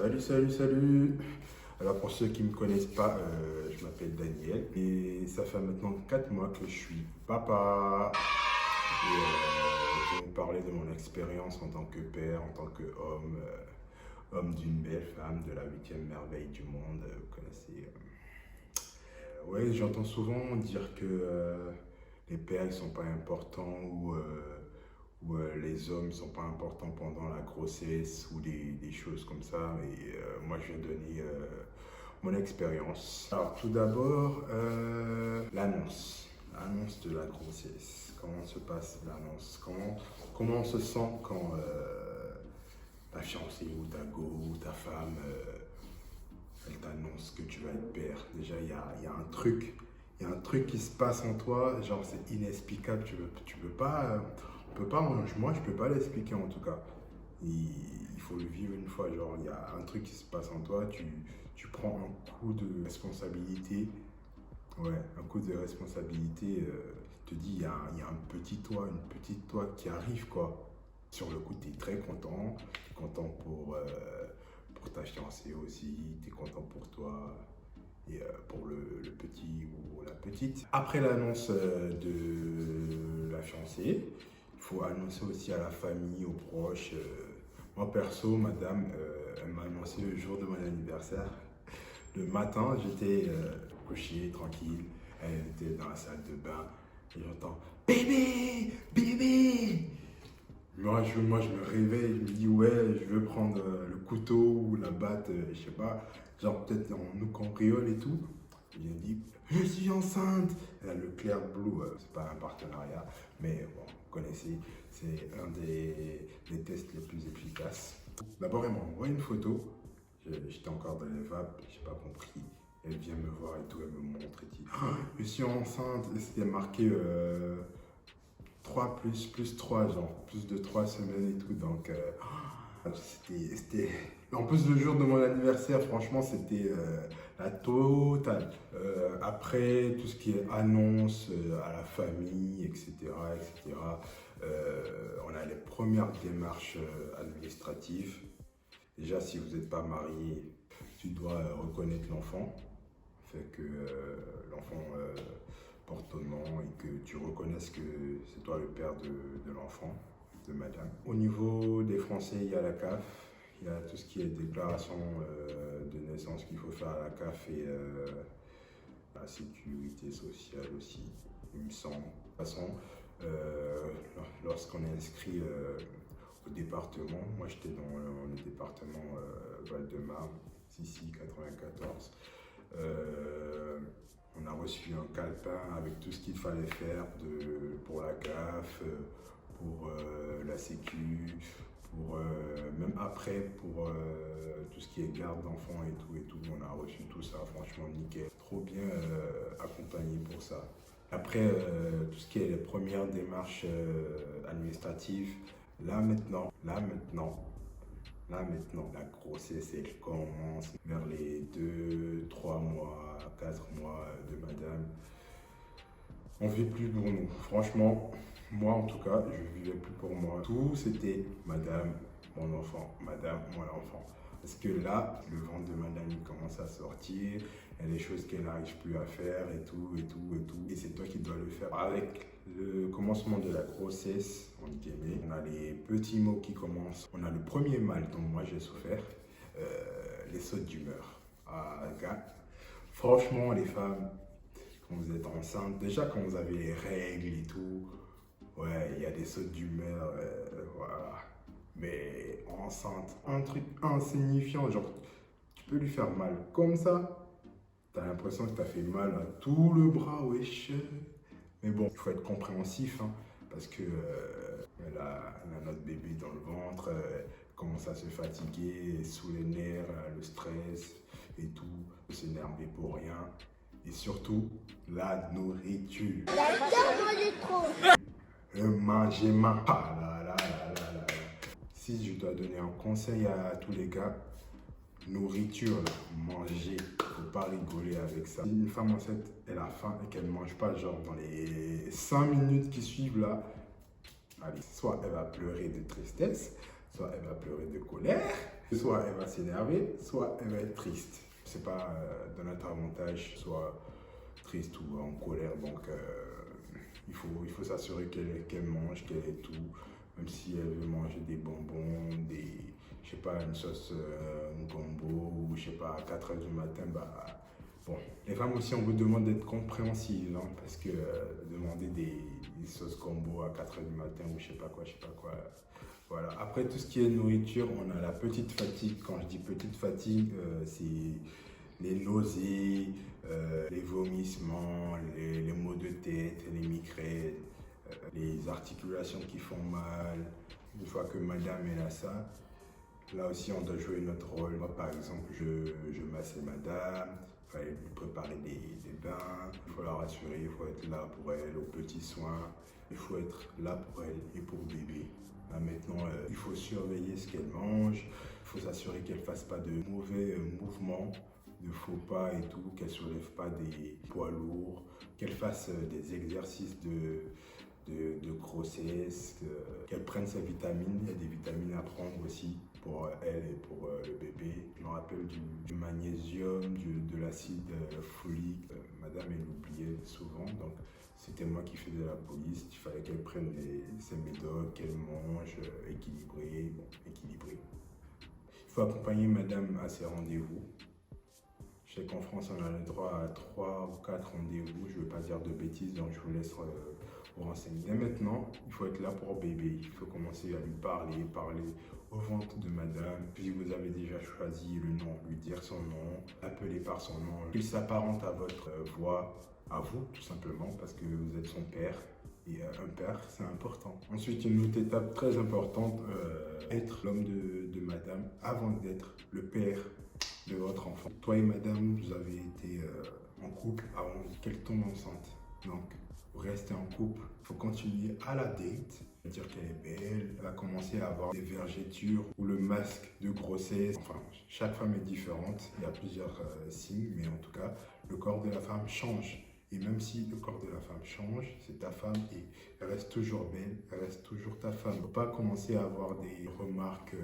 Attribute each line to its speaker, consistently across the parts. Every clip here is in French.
Speaker 1: Salut, salut, salut. Alors pour ceux qui ne me connaissent pas, je m'appelle Daniel et ça fait maintenant 4 mois que je suis papa. Et je vais vous parler de mon expérience en tant que père, en tant qu'homme, homme d'une belle femme, de la 8e merveille du monde. Vous connaissez. Ouais, j'entends souvent dire que les pères ils sont pas importants ou les hommes ne sont pas importants pendant la grossesse ou des choses comme ça. Et moi, je vais donner mon expérience. Alors, tout d'abord, l'annonce de la grossesse. Comment se passe l'annonce? Comment on se sent quand ta fiancée ou ta go ou ta femme, elle t'annonce que tu vas être père? Déjà, il y a un truc. Il y a un truc qui se passe en toi, genre c'est inexplicable, tu peux pas, moi je peux pas l'expliquer en tout cas. Il faut le vivre une fois, genre il y a un truc qui se passe en toi, tu prends un coup de responsabilité, ouais, un coup de responsabilité, te dis il y a un petit toi, une petite toi qui arrive quoi. Sur le coup, tu es très content, tu es content pour ta fiancée aussi, tu es content pour toi et pour le petit ou la petite. Après l'annonce de la fiancée, il faut annoncer aussi à la famille, aux proches. Moi perso, madame, elle m'a annoncé le jour de mon anniversaire. Le matin, j'étais couché, tranquille. Elle était dans la salle de bain et j'entends bébé, bébé. Moi, je me réveille, je me dis, ouais, je veux prendre le couteau ou la batte, je sais pas, genre peut-être nous cambriole et tout. Il me dit, je suis enceinte. Elle a le Clair Blue, c'est pas un partenariat, mais bon, vous connaissez, c'est un des tests les plus efficaces. D'abord, elle m'a envoyé une photo, j'étais encore dans les vapes, j'ai pas compris. Elle vient me voir et tout, elle me montre et dit, ah, je suis enceinte. Et c'était marqué 3 plus 3, genre plus de 3 semaines et tout. Donc, c'était. En plus, le jour de mon anniversaire, franchement, c'était la totale. Après, tout ce qui est annonce à la famille, etc., etc., on a les premières démarches administratives. Déjà, si vous n'êtes pas marié, tu dois reconnaître l'enfant. Fait que l'enfant porte ton nom et que tu reconnaisses que c'est toi le père de l'enfant, de madame. Au niveau des Français, il y a la CAF, il y a tout ce qui est déclaration de naissance qu'il faut faire à la CAF et la sécurité sociale aussi, il me semble. De toute façon, lorsqu'on est inscrit au département, moi j'étais dans le département Val-de-Marne, ici 94. On a reçu un calepin avec tout ce qu'il fallait faire pour la CAF, pour la Sécu, pour même après pour tout ce qui est garde d'enfants et tout. On a reçu tout ça, franchement nickel. Trop bien accompagné pour ça. Après, tout ce qui est les premières démarches administratives, là maintenant, la grossesse, elle commence vers les 2, 3 mois, 4 mois de madame. On ne vit plus pour nous. Franchement, moi en tout cas, je ne vivais plus pour moi. Tout c'était madame, mon enfant, madame, mon enfant. Parce que là, le ventre de madame il commence à sortir, il y a des choses qu'elle n'arrive plus à faire et tout. Et c'est toi qui dois le faire. Avec le commencement de la grossesse, on a les petits mots qui commencent. On a le premier mal dont moi j'ai souffert, les sautes d'humeur. Ah, gars, franchement, les femmes, quand vous êtes enceinte, déjà quand vous avez les règles et tout, ouais, il y a des sautes d'humeur, voilà. Mais enceinte, un truc insignifiant, genre, tu peux lui faire mal comme ça, t'as l'impression que t'as fait mal à tout le bras, wesh. Mais bon, il faut être compréhensif, hein, parce que elle a notre bébé dans le ventre, elle commence à se fatiguer, sous les nerfs, le stress et tout, s'énerver pour rien. Et surtout, la nourriture. Manger, ah là là là là là. Si je dois donner un conseil à tous les gars, nourriture, là, manger, faut pas rigoler avec ça. Si une femme enceinte, elle a faim et qu'elle mange pas, genre dans les 5 minutes qui suivent là, allez, soit elle va pleurer de tristesse, Soit elle va pleurer de colère, soit elle va s'énerver, soit elle va être triste. C'est pas de notre avantage, soit triste ou en colère. Donc il faut s'assurer qu'elle mange, qu'elle ait tout. Même si elle veut manger des bonbons, je sais pas, une sauce, un gombo, ou je sais pas, à 4 h du matin, bah, bon. Les femmes aussi, on vous demande d'être compréhensives, hein, parce que demander des sauces gombo à 4 h du matin, ou je sais pas quoi. Voilà. Après, tout ce qui est nourriture, on a la petite fatigue. Quand je dis petite fatigue, c'est les nausées, les vomissements, les maux de tête, les migraines, les articulations qui font mal. Une fois que madame est là, ça, là aussi on doit jouer notre rôle. Moi par exemple, je massais madame, il fallait lui préparer des bains, il faut la rassurer, il faut être là pour elle, aux petits soins, il faut être là pour elle et pour bébé. Là maintenant, il faut surveiller ce qu'elle mange, il faut s'assurer qu'elle ne fasse pas de mauvais mouvements, de faux pas et tout, qu'elle ne soulève pas des poids lourds, qu'elle fasse des exercices de grossesse, qu'elle prenne ses vitamines. Il y a des vitamines à prendre aussi pour elle et pour le bébé. Je me rappelle du magnésium, de l'acide folique. Madame, elle l'oubliait souvent, donc c'était moi qui faisais la police. Il fallait qu'elle prenne ses médocs, qu'elle mange équilibré. Bon, équilibré. Il faut accompagner madame à ses rendez-vous. Je sais qu'en France, on a le droit à 3 ou 4 rendez-vous. Je ne veux pas dire de bêtises, donc je vous laisse vous renseigner. Dès maintenant, il faut être là pour bébé. Il faut commencer à lui parler au ventre de madame. Puis vous avez déjà choisi le nom, lui dire son nom, l'appeler par son nom. Il s'apparente à votre voix, à vous tout simplement, parce que vous êtes son père. Et un père, c'est important. Ensuite, une autre étape très importante, être l'homme de madame avant d'être le père de votre enfant. Toi et madame, vous avez été en couple avant qu'elle tombe enceinte. Donc, vous restez en couple. Il faut continuer à la date. Dire qu'elle est belle. Elle va commencer à avoir des vergetures ou le masque de grossesse. Enfin, chaque femme est différente. Il y a plusieurs signes, mais en tout cas, le corps de la femme change. Et même si le corps de la femme change, c'est ta femme et elle reste toujours belle, elle reste toujours ta femme. Il ne faut pas commencer à avoir des remarques,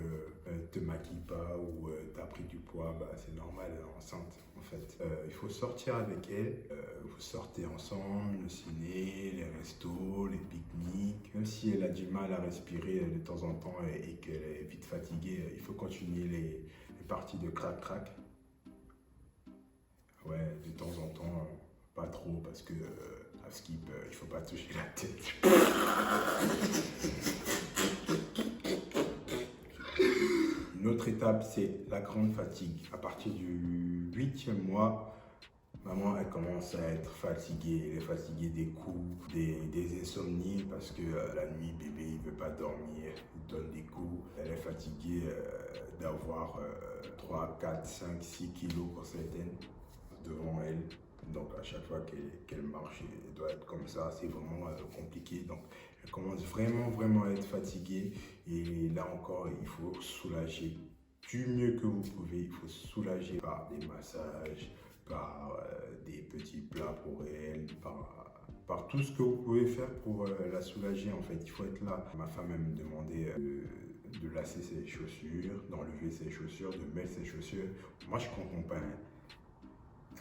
Speaker 1: te maquille pas ou t'as pris du poids, bah, c'est normal, elle est enceinte en fait. Il faut sortir avec elle, vous sortez ensemble, le ciné, les restos, les pique-niques. Même si elle a du mal à respirer de temps en temps et qu'elle est vite fatiguée, il faut continuer les parties de crac-crac. Ouais, de temps en temps. Pas trop parce que à skip, il faut pas toucher la tête. Une autre étape, c'est la grande fatigue. À partir du 8e mois, maman, elle commence à être fatiguée. Elle est fatiguée des coups, des insomnies parce que la nuit, bébé, il veut pas dormir. Il donne des coups. Elle est fatiguée d'avoir 3, 4, 5, 6 kilos pour certaines devant elle. Donc à chaque fois qu'elle marche, elle doit être comme ça, c'est vraiment compliqué. Donc elle commence vraiment à être fatiguée. Et là encore, il faut soulager du mieux que vous pouvez. Il faut soulager par des massages, par des petits plats pour elle, par tout ce que vous pouvez faire pour la soulager. En fait, il faut être là. Ma femme elle me demandait de lasser ses chaussures, d'enlever ses chaussures, de mettre ses chaussures. Moi, je comprends pas. Hein.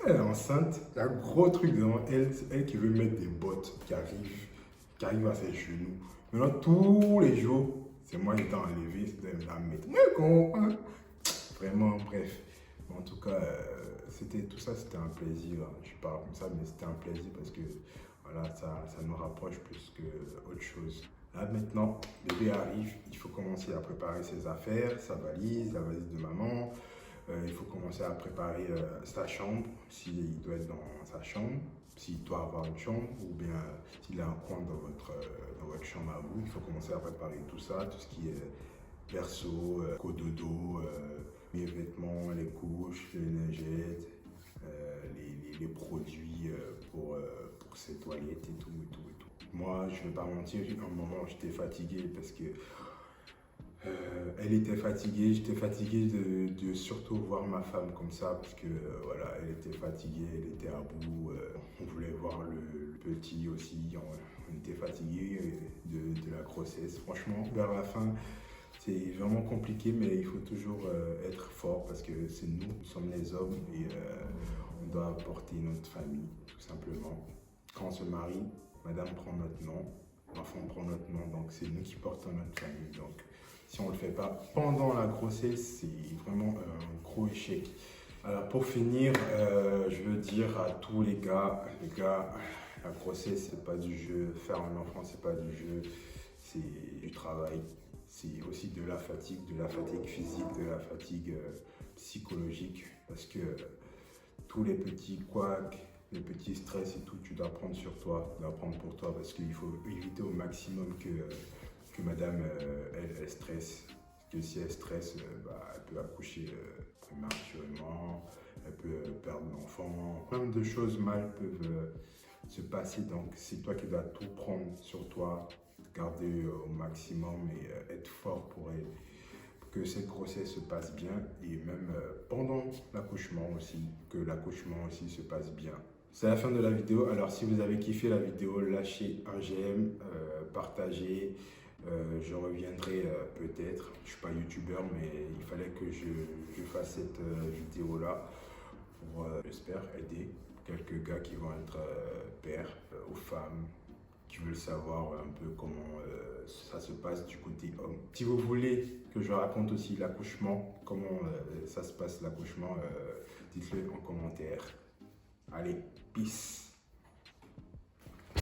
Speaker 1: Elle est enceinte, il y a un gros truc devant elle, c'est elle qui veut mettre des bottes qui arrivent à ses genoux. Maintenant, tous les jours, c'est moi qui t'ai enlevé, c'est la mettre. Moi, je comprends. Vraiment, bref. En tout cas, tout ça, c'était un plaisir. Je parle comme ça, mais c'était un plaisir parce que voilà, ça nous rapproche plus qu'autre chose. Là, maintenant, bébé arrive, il faut commencer à préparer ses affaires, sa valise, la valise de maman. Il faut commencer à préparer sa chambre, s'il doit être dans sa chambre, s'il doit avoir une chambre, ou bien s'il a un coin dans votre chambre à vous. Il faut commencer à préparer tout ça, tout ce qui est berceau, cododo, les vêtements, les couches, les lingettes, les produits pour ses toilettes et tout. Moi, je ne vais pas mentir, à un moment, j'étais fatigué parce que elle était fatiguée, j'étais fatigué de surtout voir ma femme comme ça parce que voilà, elle était fatiguée, elle était à bout, on voulait voir le petit aussi, on était fatigué de la grossesse. Franchement, vers la fin, C'est vraiment compliqué, mais il faut toujours être fort parce que c'est nous sommes les hommes et on doit porter notre famille, tout simplement. Quand on se marie, madame prend notre nom, l'enfant prend notre nom, donc c'est nous qui portons notre famille. Donc si on ne le fait pas pendant la grossesse, c'est vraiment un gros échec. Alors pour finir, je veux dire à tous les gars, la grossesse c'est pas du jeu, faire un enfant c'est pas du jeu, c'est du travail. C'est aussi de la fatigue physique, de la fatigue psychologique, parce que tous les petits couacs, les petits stress et tout, tu dois prendre sur toi, tu dois prendre pour toi, parce qu'il faut éviter au maximum que madame, elle stresse. Parce que si elle stresse, elle peut accoucher prématurément, elle peut perdre l'enfant, plein de choses mal peuvent se passer, donc c'est toi qui dois tout prendre sur toi, garder au maximum et être fort pour que cette grossesse se passe bien et même pendant l'accouchement aussi, que l'accouchement aussi se passe bien. C'est la fin de la vidéo, alors si vous avez kiffé la vidéo, lâchez un j'aime, partagez, je reviendrai peut-être, je ne suis pas youtubeur mais il fallait que je fasse cette vidéo là pour, j'espère, aider quelques gars qui vont être pères aux femmes, qui veulent savoir un peu comment ça se passe du côté homme. Si vous voulez que je raconte aussi l'accouchement, comment ça se passe l'accouchement, dites-le en commentaire. Allez, peace!